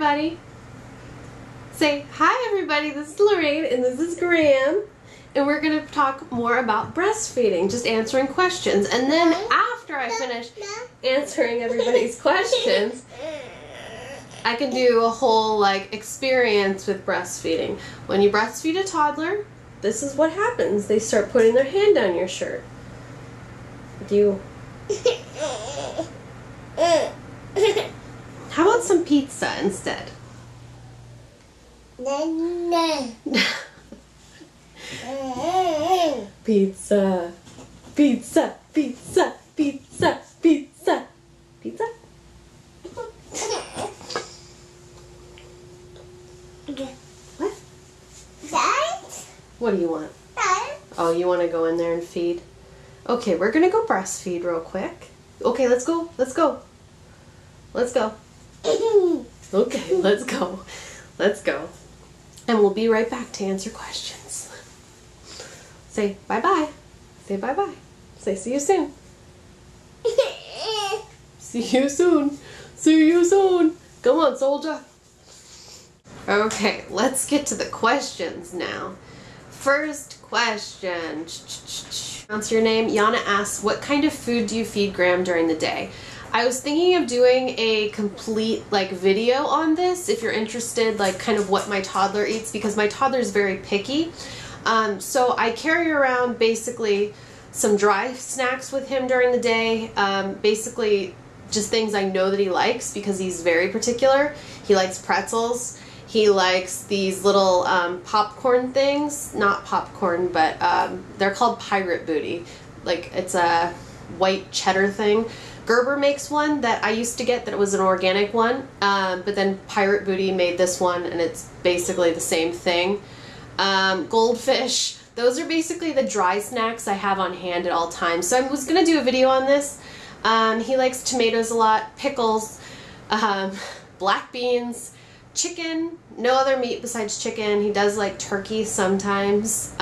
everybody. Say hi everybody, this is Lorraine and this is Graham. And we're going to talk more about breastfeeding, just answering questions. And then after I finish answering everybody's questions, I can do a whole experience with breastfeeding. When you breastfeed a toddler, this is what happens. They start putting their hand down your shirt. How about some pizza instead? Pizza, pizza, pizza, pizza, pizza, pizza. What? What do you want? Oh, you want to go in there and feed? Okay, we're gonna go breastfeed real quick. Okay, let's go. Let's go. Let's go. Okay, let's go. Let's go. And we'll be right back to answer questions. Say bye-bye. Say bye-bye. Say see you soon. See you soon. See you soon. Come on, soldier. Okay, let's get to the questions now. First question. Announce your name. Yana asks, what kind of food do you feed Graham during the day? I was thinking of doing a complete video on this if you're interested, kind of what my toddler eats, because my toddler is very picky. So I carry around basically some dry snacks with him during the day, basically just things I know that he likes because he's very particular. He likes pretzels. He likes these little popcorn things, not popcorn, but they're called Pirate Booty. It's a white cheddar thing. Gerber makes one that I used to get that was an organic one, but then Pirate Booty made this one and it's basically the same thing. Goldfish, those are basically the dry snacks I have on hand at all times. So I was going to do a video on this. He likes tomatoes a lot, pickles, black beans, chicken, no other meat besides chicken. He does like turkey sometimes,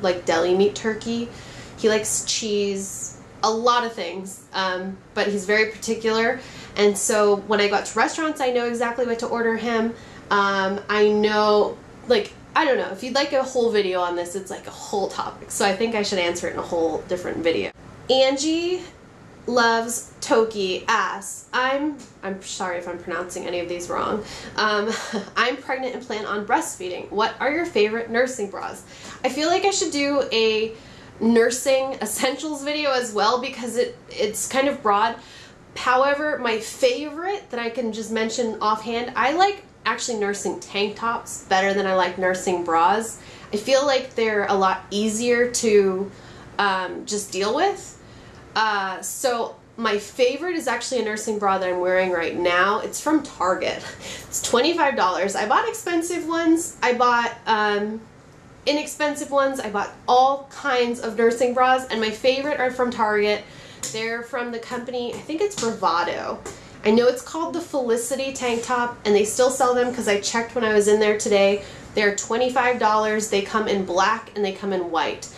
like deli meat turkey. He likes cheese, a lot of things, but he's very particular. And so when I go out to restaurants, I know exactly what to order him. I know, I don't know, if you'd like a whole video on this, it's like a whole topic. So I think I should answer it in a whole different video. Angie loves Toki asks, I'm sorry if I'm pronouncing any of these wrong. I'm pregnant and plan on breastfeeding. What are your favorite nursing bras? I feel like I should do a nursing essentials video as well because it's kind of broad. However, my favorite that I can just mention offhand, I like actually nursing tank tops better than I like nursing bras. I feel like they're a lot easier to just deal with. So my favorite is actually a nursing bra that I'm wearing right now. It's from Target. It's $25. I bought expensive ones. I bought inexpensive ones. I bought all kinds of nursing bras, and my favorite are from Target. They're from the company, I think it's Bravado. I know it's called the Felicity tank top, and they still sell them because I checked when I was in there today. They're $25. They come in black and they come in white.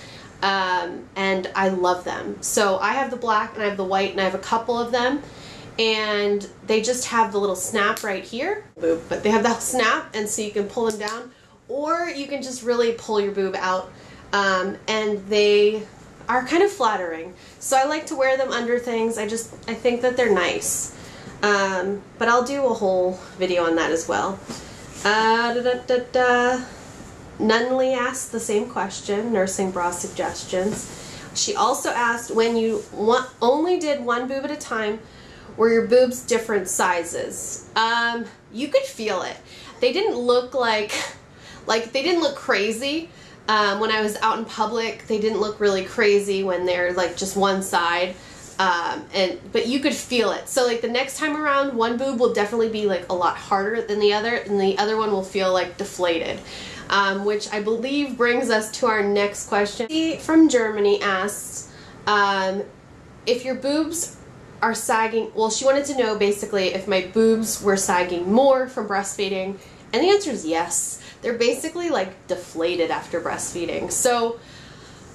And I love them. So I have the black and I have the white and I have a couple of them, and they just have the little snap right here, boob, but they have that snap, and so you can pull them down or you can just really pull your boob out, and they are kind of flattering. So I like to wear them under things. I think that they're nice. But I'll do a whole video on that as well. Nunley asked the same question, nursing bra suggestions. She also asked, when you only did one boob at a time, were your boobs different sizes? You could feel it. They didn't look they didn't look crazy. When I was out in public, they didn't look really crazy when they're just one side. But you could feel it. So the next time around, one boob will definitely be a lot harder than the other, and the other one will feel deflated. Which I believe brings us to our next question. She from Germany asks, if your boobs are sagging, well, she wanted to know basically if my boobs were sagging more from breastfeeding, and the answer is yes. They're basically deflated after breastfeeding. So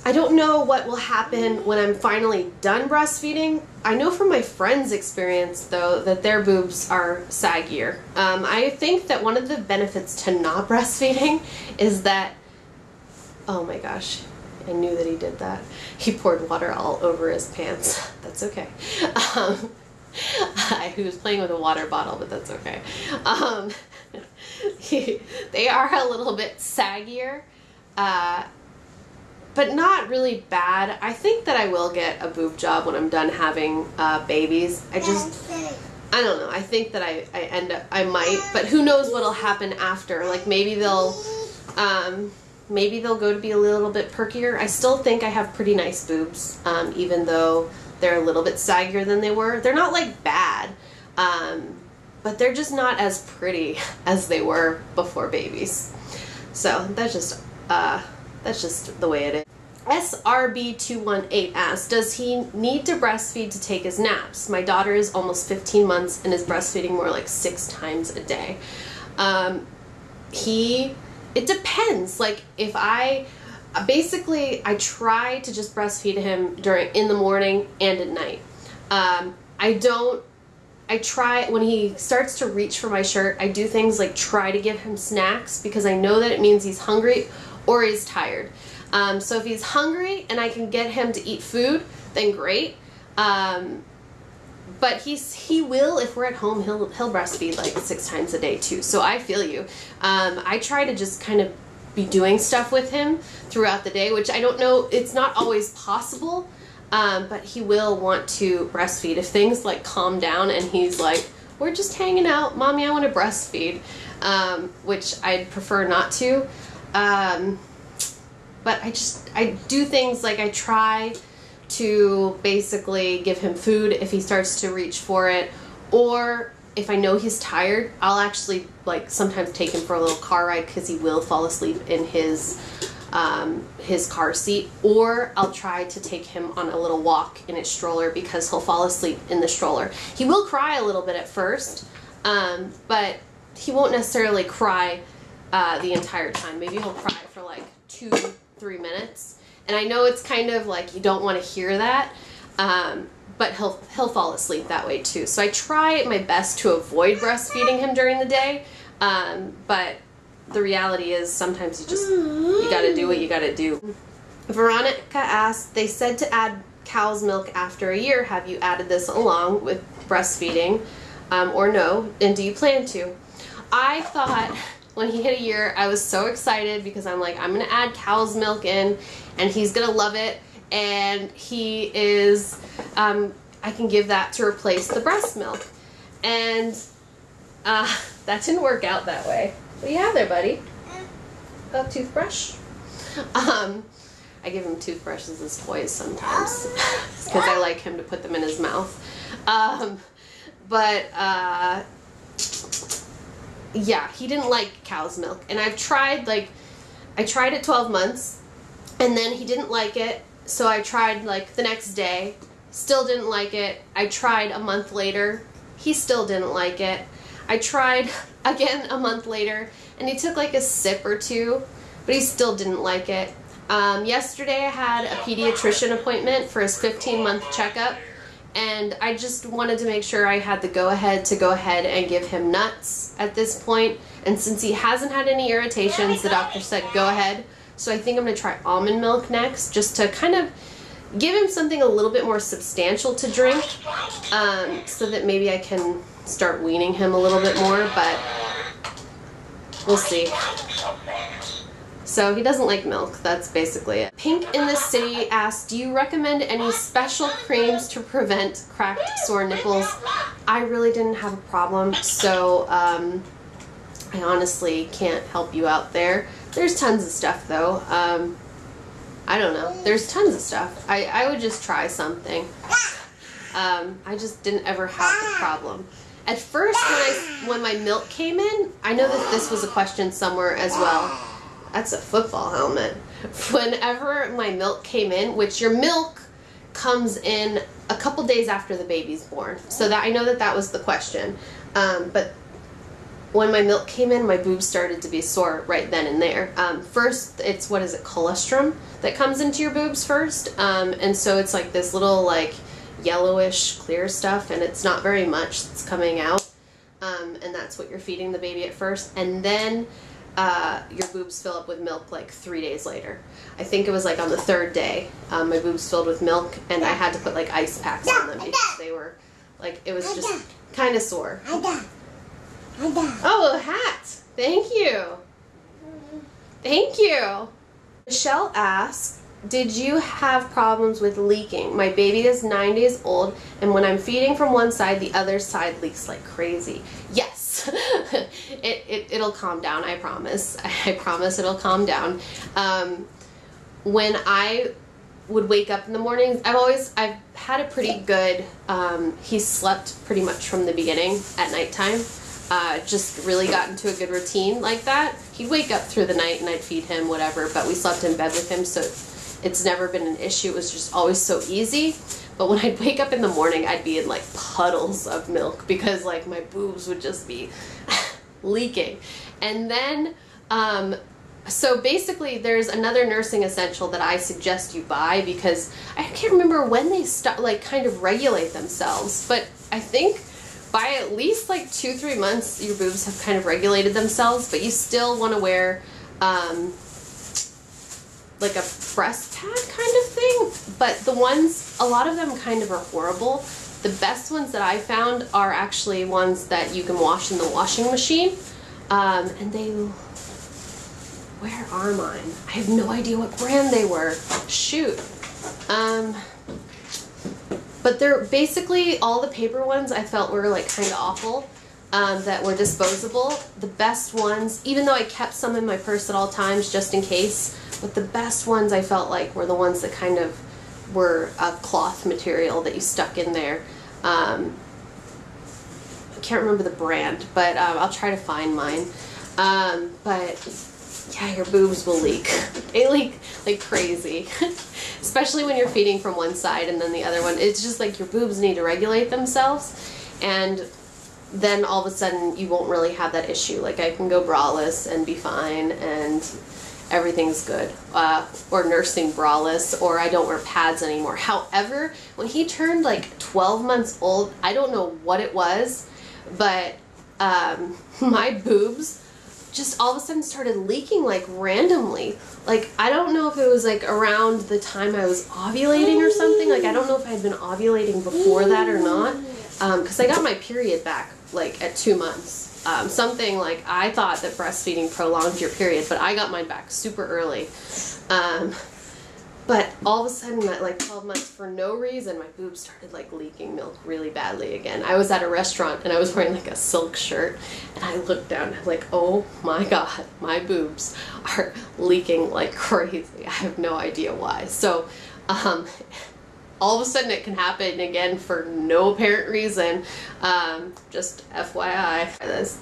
I don't know what will happen when I'm finally done breastfeeding, I know from my friends' experience, though, that their boobs are saggier. I think that one of the benefits to not breastfeeding is that, oh my gosh, I knew that he did that. He poured water all over his pants. That's okay. He was playing with a water bottle, but that's okay. They are a little bit saggier, but not really bad. I think that I will get a boob job when I'm done having babies. I don't know. I think that I might, but who knows what'll happen after. Like maybe they'll go to be a little bit perkier. I still think I have pretty nice boobs, even though they're a little bit saggier than they were. They're not like bad, but they're just not as pretty as they were before babies. So that's just the way it is. SRB218 asks, does he need to breastfeed to take his naps? My daughter is almost 15 months and is breastfeeding more like 6 times a day. It depends. Like if I try to just breastfeed him in the morning and at night. I try, when he starts to reach for my shirt, I do things like try to give him snacks because I know that it means he's hungry or he's tired. So if he's hungry and I can get him to eat food, then great. But he will, if we're at home, he'll breastfeed like 6 times a day too. So I feel you. I try to just kind of be doing stuff with him throughout the day, which I don't know, it's not always possible, but he will want to breastfeed. If things like calm down and he's like, we're just hanging out, Mommy, I want to breastfeed, which I'd prefer not to. But I do things like I try to basically give him food if he starts to reach for it, or if I know he's tired, I'll actually like sometimes take him for a little car ride because he will fall asleep in his car seat, or I'll try to take him on a little walk in his stroller because he'll fall asleep in the stroller. He will cry a little bit at first, but he won't necessarily cry the entire time. Maybe he'll cry for like 2-3 minutes. And I know it's kind of like you don't want to hear that, but he'll fall asleep that way too. So I try my best to avoid breastfeeding him during the day, but the reality is sometimes you gotta do what you gotta do. Veronica asked, they said to add cow's milk after a year. Have you added this along with breastfeeding, or no? And do you plan to? I thought when he hit a year, I was so excited because I'm like, I'm gonna add cow's milk in and he's gonna love it, and he is, I can give that to replace the breast milk. And that didn't work out that way. What do you have there, buddy? A toothbrush? I give him toothbrushes as toys sometimes because I like him to put them in his mouth. Yeah, he didn't like cow's milk, and I tried at 12 months, and then he didn't like it, so I tried like the next day, still didn't like it. I tried a month later, he still didn't like it. I tried again a month later, and he took like a sip or two, but he still didn't like it. Yesterday I had a pediatrician appointment for his 15-month checkup, and I just wanted to make sure I had the go-ahead to go ahead and give him nuts at this point. And since he hasn't had any irritations, the doctor said go ahead. So I think I'm going to try almond milk next, just to kind of give him something a little bit more substantial to drink, so that maybe I can start weaning him a little bit more, but we'll see. So he doesn't like milk, that's basically it. Pink in the City asks, do you recommend any special creams to prevent cracked, sore nipples? I really didn't have a problem, so I honestly can't help you out there. There's tons of stuff though. I don't know. There's tons of stuff. I would just try something. I just didn't ever have the problem. At first, when my milk came in, I know that this was a question somewhere as well. That's a football helmet. Whenever my milk came in, which your milk comes in a couple days after the baby's born, so that I know that that was the question. But when my milk came in, my boobs started to be sore right then and there. First, it's, colostrum that comes into your boobs first, and so it's like this little yellowish clear stuff, and it's not very much that's coming out. And that's what you're feeding the baby at first. And then your boobs fill up with milk like 3 days later. I think it was like on the 3rd day, my boobs filled with milk, and I had to put like ice packs on them because they were like, it was just kind of sore. Oh, a hat. Thank you. Thank you. Michelle asks, did you have problems with leaking? My baby is 9 days old, and when I'm feeding from one side, the other side leaks like crazy. Yes, it'll calm down, I promise. I promise it'll calm down. When I would wake up in the mornings, I've had a pretty good, he slept pretty much from the beginning at nighttime. Just really got into a good routine like that. He'd wake up through the night and I'd feed him, whatever, but we slept in bed with him, so it's never been an issue. It was just always so easy. But when I'd wake up in the morning, I'd be in like puddles of milk because like my boobs would just be leaking. And then, so basically there's another nursing essential that I suggest you buy because I can't remember when they start, like kind of regulate themselves, but I think by at least like 2-3 months, your boobs have kind of regulated themselves, but you still want to wear like a breast pad kind of thing. But the ones, a lot of them kind of are horrible. The best ones that I found are actually ones that you can wash in the washing machine. And they, where are mine? I have no idea what brand they were. Shoot. But they're basically, all the paper ones I felt were like kind of awful, that were disposable. The best ones, even though I kept some in my purse at all times just in case, but the best ones I felt like were the ones that kind of were a cloth material that you stuck in there. I can't remember the brand, but I'll try to find mine. But yeah, your boobs will leak. They leak like crazy. Especially when you're feeding from one side and then the other one. It's just like your boobs need to regulate themselves, and then all of a sudden you won't really have that issue. Like I can go braless and be fine and everything's good. Or nursing braless, or I don't wear pads anymore. However, when he turned like 12 months old, I don't know what it was, but my boobs just all of a sudden started leaking like randomly. Like I don't know if it was like around the time I was ovulating or something. Like I don't know if I had been ovulating before that or not, because I got my period back like at 2 months. Something like, I thought that breastfeeding prolonged your period, but I got mine back super early. But all of a sudden at like 12 months, for no reason, my boobs started like leaking milk really badly again. I was at a restaurant and I was wearing like a silk shirt, and I looked down and I'm like, oh my god, my boobs are leaking like crazy. I have no idea why. So all of a sudden it can happen again for no apparent reason. Just FYI. This.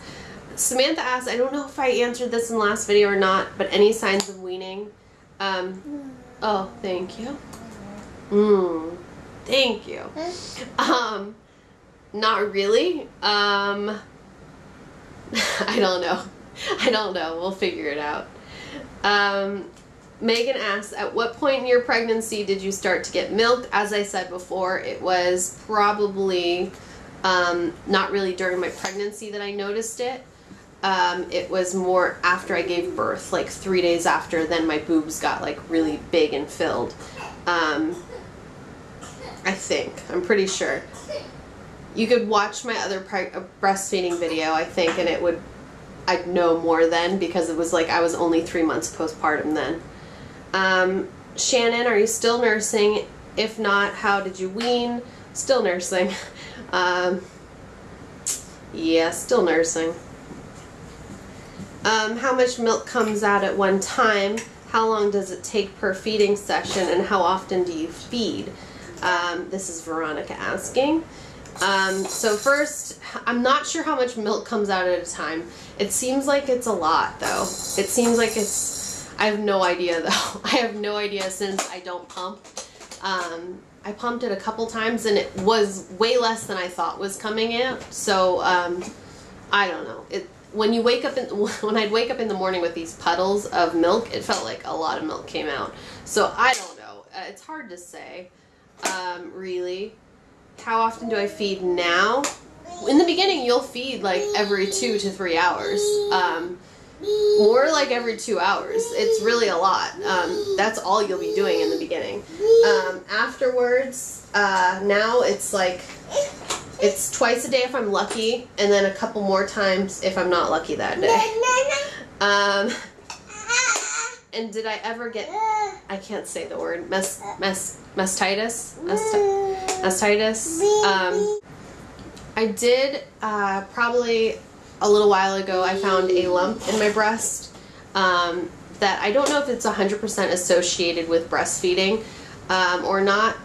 Samantha asked, I don't know if I answered this in the last video or not, but any signs of weaning? Oh, thank you. Thank you. Not really. I don't know. I don't know. We'll figure it out. Megan asks, at what point in your pregnancy did you start to get milk? As I said before, it was probably not really during my pregnancy that I noticed it. It was more after I gave birth, like 3 days after, then my boobs got like really big and filled. I think. I'm pretty sure. You could watch my other breastfeeding video, I think, and I'd know more then, because it was like I was only 3 months postpartum then. Shannon, are you still nursing? If not, how did you wean? Still nursing. Yeah, still nursing. How much milk comes out at one time? How long does it take per feeding session? And how often do you feed? This is Veronica asking. So first, I'm not sure how much milk comes out at a time. It seems like it's a lot, though. It seems like it's... I have no idea, though. I have no idea, since I don't pump. I pumped it a couple times, and it was way less than I thought was coming in. So, I don't know. When I'd wake up in the morning with these puddles of milk, it felt like a lot of milk came out. So I don't know. It's hard to say, really. how often do I feed now? In the beginning, you'll feed like every 2 to 3 hours. More like every 2 hours. It's really a lot. That's all you'll be doing in the beginning. Afterwards, now it's like, it's twice a day if I'm lucky, and then a couple more times if I'm not lucky that day. And did I ever get, I can't say the word, mastitis? Mastitis? I did, probably a little while ago, I found a lump in my breast that I don't know if it's 100% associated with breastfeeding or not,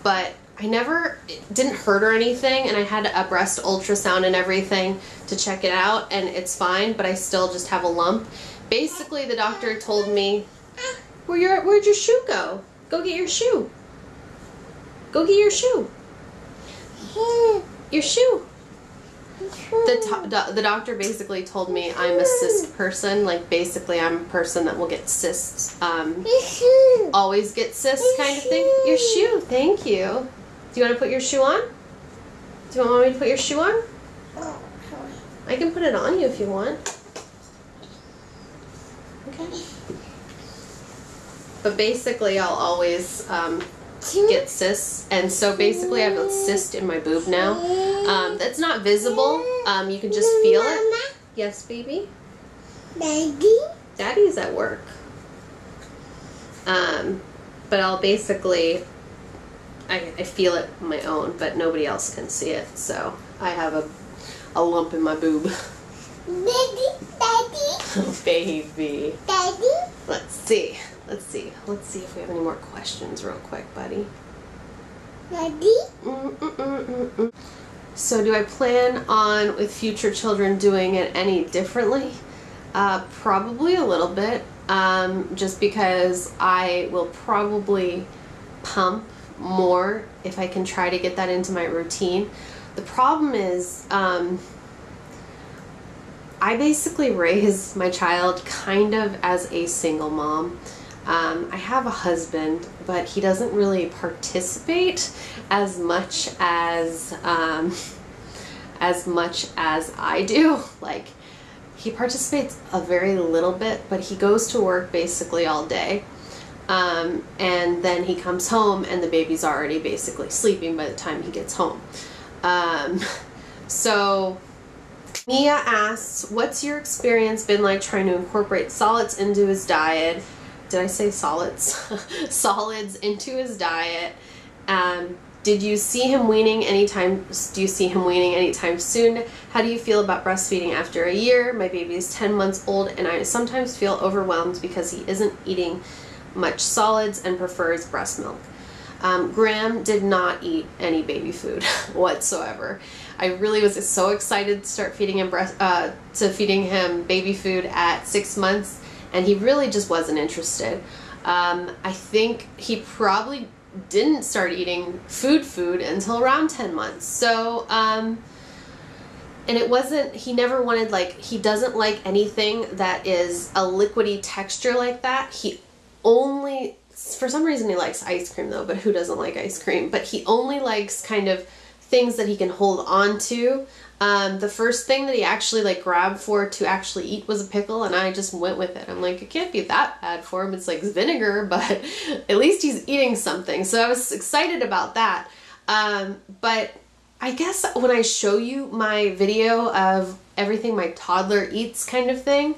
but it didn't hurt or anything, and I had a breast ultrasound and everything to check it out, and it's fine, but I still just have a lump. Basically, the doctor told me, where'd your shoe go? Go get your shoe. Go get your shoe. Your shoe. The doctor basically told me I'm a cyst person. Like, basically, I'm a person that will get cysts. Always get cysts kind of thing. Your shoe. Thank you. Do you want to put your shoe on? Do you want me to put your shoe on? I can put it on you if you want. Okay. But basically, I'll always get cysts, and so basically I have a cyst in my boob now. That's not visible. You can just feel it. Yes, baby? Daddy? Daddy's at work. But I'll basically, I feel it on my own, but nobody else can see it, so I have a lump in my boob. Daddy? Oh, baby. Daddy? Let's see if we have any more questions real quick, buddy. Daddy? So do I plan on, with future children, doing it any differently? Probably a little bit, just because I will probably pump more if I can try to get that into my routine. The problem is, I basically raise my child kind of as a single mom. I have a husband, but he doesn't really participate as much as I do. Like, he participates a very little bit, but he goes to work basically all day. And then he comes home and the baby's already basically sleeping by the time he gets home. So Mia asks, what's your experience been like trying to incorporate solids into his diet? Did I say solids? Solids into his diet. Did you see him weaning anytime? Do you see him weaning anytime soon? How do you feel about breastfeeding after a year? My baby is 10 months old and I sometimes feel overwhelmed because he isn't eating much solids and prefers breast milk. Graham did not eat any baby food whatsoever. I really was so excited to start feeding him feeding him baby food at 6 months, and he really just wasn't interested. I think he probably didn't start eating food until around 10 months. So, and it wasn't, he never wanted, like, he doesn't like anything that is a liquidy texture like that. He only, for some reason he likes ice cream though, but who doesn't like ice cream? But he only likes kind of things that he can hold on to. The first thing that he actually like grabbed for to actually eat was a pickle, and I just went with it. I'm like, it can't be that bad for him. It's like vinegar, but at least he's eating something. So I was excited about that. But I guess when I show you my video of everything my toddler eats kind of thing,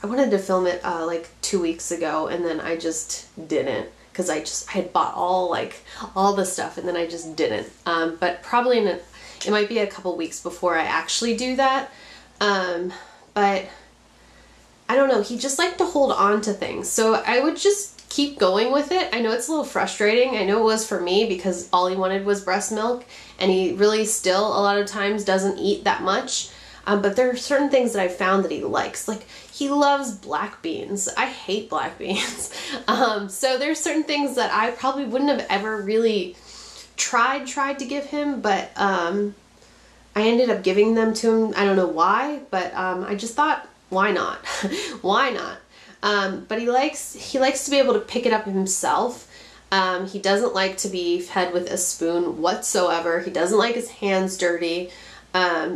I wanted to film it like 2 weeks ago, and then I just didn't, because I had bought all the stuff, and then I just didn't. But probably it might be a couple weeks before I actually do that. But I don't know, he just liked to hold on to things. So I would just keep going with it. I know it's a little frustrating. I know it was for me, because all he wanted was breast milk, and he really still a lot of times doesn't eat that much. But there are certain things that I've found that he likes. Like, he loves black beans. I hate black beans. So there's certain things that I probably wouldn't have ever really tried to give him, but I ended up giving them to him. I don't know why, but I just thought, why not? Why not? But he likes to be able to pick it up himself. He doesn't like to be fed with a spoon whatsoever. He doesn't like his hands dirty.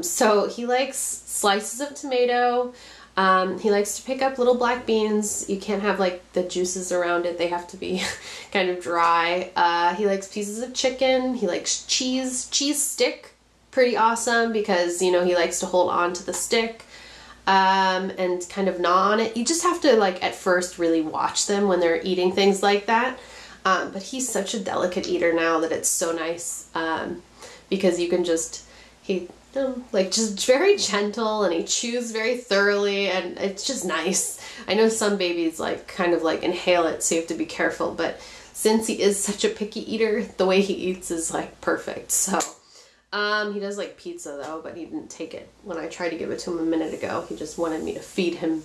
So he likes slices of tomato. He likes to pick up little black beans. You can't have like the juices around it. They have to be kind of dry. He likes pieces of chicken. He likes cheese stick. Pretty awesome because, you know, he likes to hold on to the stick. And kind of gnaw on it. You just have to, like, at first really watch them when they're eating things like that. But he's such a delicate eater now that it's so nice, because you can just, like, just very gentle, and he chews very thoroughly, and it's just nice. I know some babies, like, kind of, like, inhale it, so you have to be careful, but since he is such a picky eater, the way he eats is, like, perfect, so. He does like pizza though, but he didn't take it when I tried to give it to him a minute ago. He just wanted me to feed him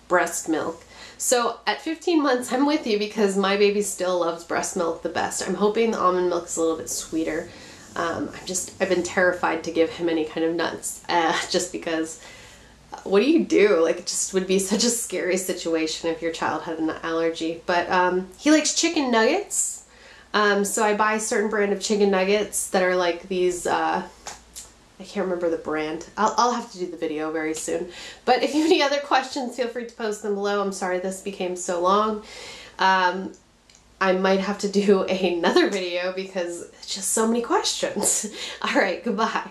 breast milk. So at 15 months, I'm with you because my baby still loves breast milk the best. I'm hoping the almond milk is a little bit sweeter. I've been terrified to give him any kind of nuts, just because what do you do? Like, it just would be such a scary situation if your child had an allergy. But he likes chicken nuggets. So I buy a certain brand of chicken nuggets that are like these, I can't remember the brand. I'll have to do the video very soon. But if you have any other questions, feel free to post them below. I'm sorry this became so long. I might have to do another video because it's just so many questions. All right, goodbye.